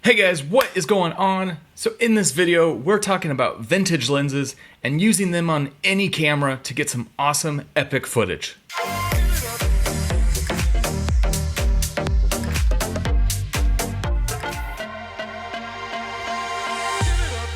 Hey guys, what is going on? So in this video, we're talking about vintage lenses and using them on any camera to get some awesome, epic footage.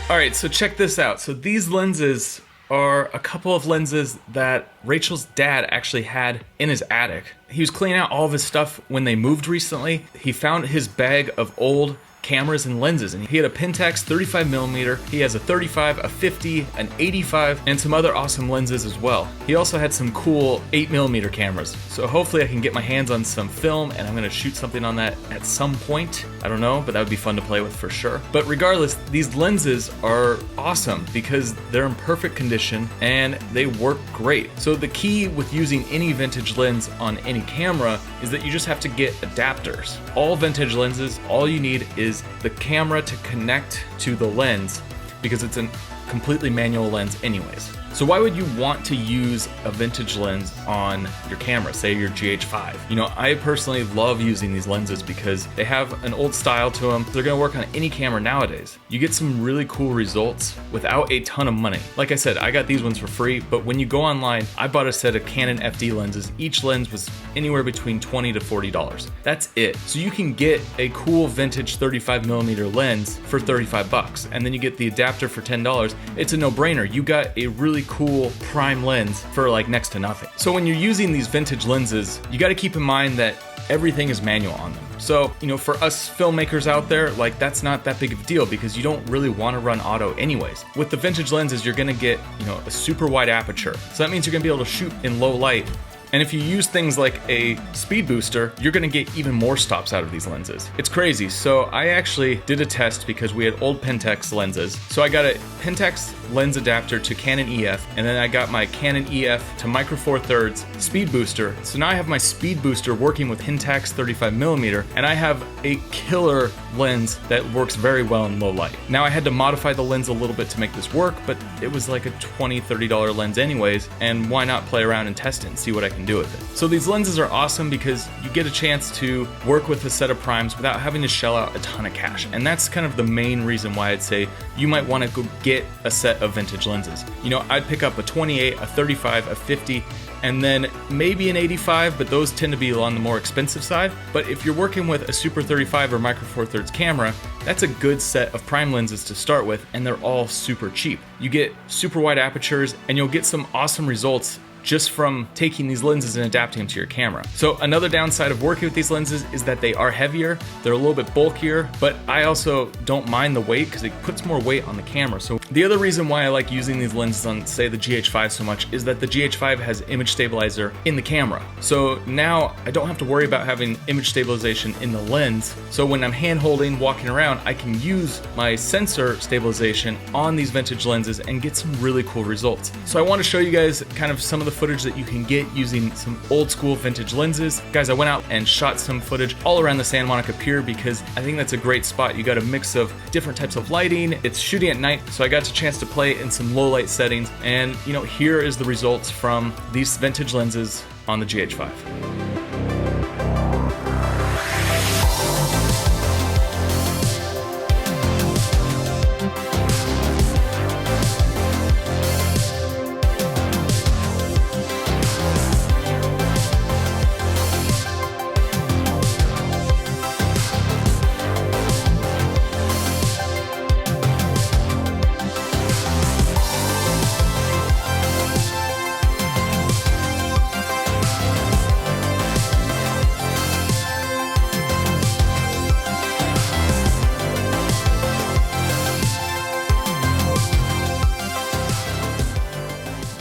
All right, so check this out. So these lenses are a couple of lenses that Rachel's dad actually had in his attic. He was cleaning out all of his stuff when they moved recently. He found his bag of old cameras and lenses, and he had a Pentax 35mm, he has a 35, a 50, an 85, and some other awesome lenses as well. He also had some cool 8mm cameras, so hopefully I can get my hands on some film and I'm gonna shoot something on that at some point. I don't know, but that would be fun to play with for sure. But regardless, these lenses are awesome because they're in perfect condition and they work great. So the key with using any vintage lens on any camera is that you just have to get adapters. All vintage lenses, all you need is the camera to connect to the lens because it's a completely manual lens anyways. So why would you want to use a vintage lens on your camera, say your GH5? You know, I personally love using these lenses because they have an old style to them. They're gonna work on any camera nowadays. You get some really cool results without a ton of money. Like I said, I got these ones for free, but when you go online, I bought a set of Canon FD lenses. Each lens was anywhere between $20 to $40. That's it. So you can get a cool vintage 35mm lens for 35 bucks, and then you get the adapter for $10. It's a no-brainer. You got a really cool prime lens for like next to nothing. So when you're using these vintage lenses, you got to keep in mind that everything is manual on them. So, you know, for us filmmakers out there, like that's not that big of a deal because you don't really want to run auto anyways. With the vintage lenses, you're going to get, you know, a super wide aperture. So that means you're going to be able to shoot in low light. And if you use things like a speed booster, you're gonna get even more stops out of these lenses. It's crazy. So I actually did a test because we had old Pentax lenses. So I got a Pentax lens adapter to Canon EF, and then I got my Canon EF to micro four thirds speed booster. So now I have my speed booster working with Pentax 35mm, and I have a killer lens that works very well in low light. Now I had to modify the lens a little bit to make this work, but it was like a $20, $30 lens anyways, and why not play around and test it and see what I can do with it. So these lenses are awesome because you get a chance to work with a set of primes without having to shell out a ton of cash. And that's kind of the main reason why I'd say you might want to go get a set of vintage lenses. You know, I'd pick up a 28, a 35, a 50, and then maybe an 85, but those tend to be on the more expensive side. But if you're working with a Super 35 or Micro Four Thirds camera, that's a good set of prime lenses to start with, and they're all super cheap. You get super wide apertures, and you'll get some awesome results just from taking these lenses and adapting them to your camera. So another downside of working with these lenses is that they are heavier, they're a little bit bulkier, but I also don't mind the weight because it puts more weight on the camera. So the other reason why I like using these lenses on, say, the GH5 so much is that the GH5 has image stabilizer in the camera. So now I don't have to worry about having image stabilization in the lens. So when I'm hand holding, walking around, I can use my sensor stabilization on these vintage lenses and get some really cool results. So I want to show you guys kind of some of the footage that you can get using some old school vintage lenses. Guys, I went out and shot some footage all around the Santa Monica Pier because I think that's a great spot. You got a mix of different types of lighting. It's shooting at night, so I got a chance to play in some low light settings. And you know, here is the results from these vintage lenses on the GH5.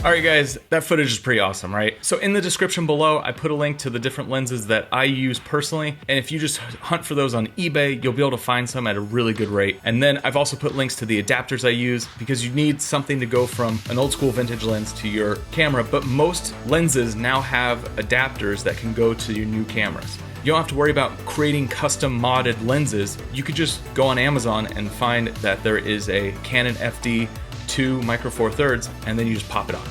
Alright guys, that footage is pretty awesome, right? So in the description below, I put a link to the different lenses that I use personally, and if you just hunt for those on eBay, you'll be able to find some at a really good rate. And then I've also put links to the adapters I use because you need something to go from an old school vintage lens to your camera, but most lenses now have adapters that can go to your new cameras. You don't have to worry about creating custom modded lenses. You could just go on Amazon and find that there is a Canon FD 2 Micro Four Thirds, and then you just pop it on.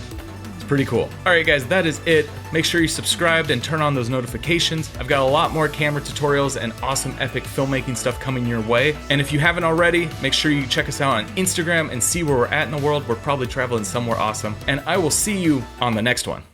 pretty cool. All right, guys, that is it. Make sure you subscribed and turn on those notifications. I've got a lot more camera tutorials and awesome epic filmmaking stuff coming your way. And if you haven't already, make sure you check us out on Instagram and see where we're at in the world. We're probably traveling somewhere awesome. And I will see you on the next one.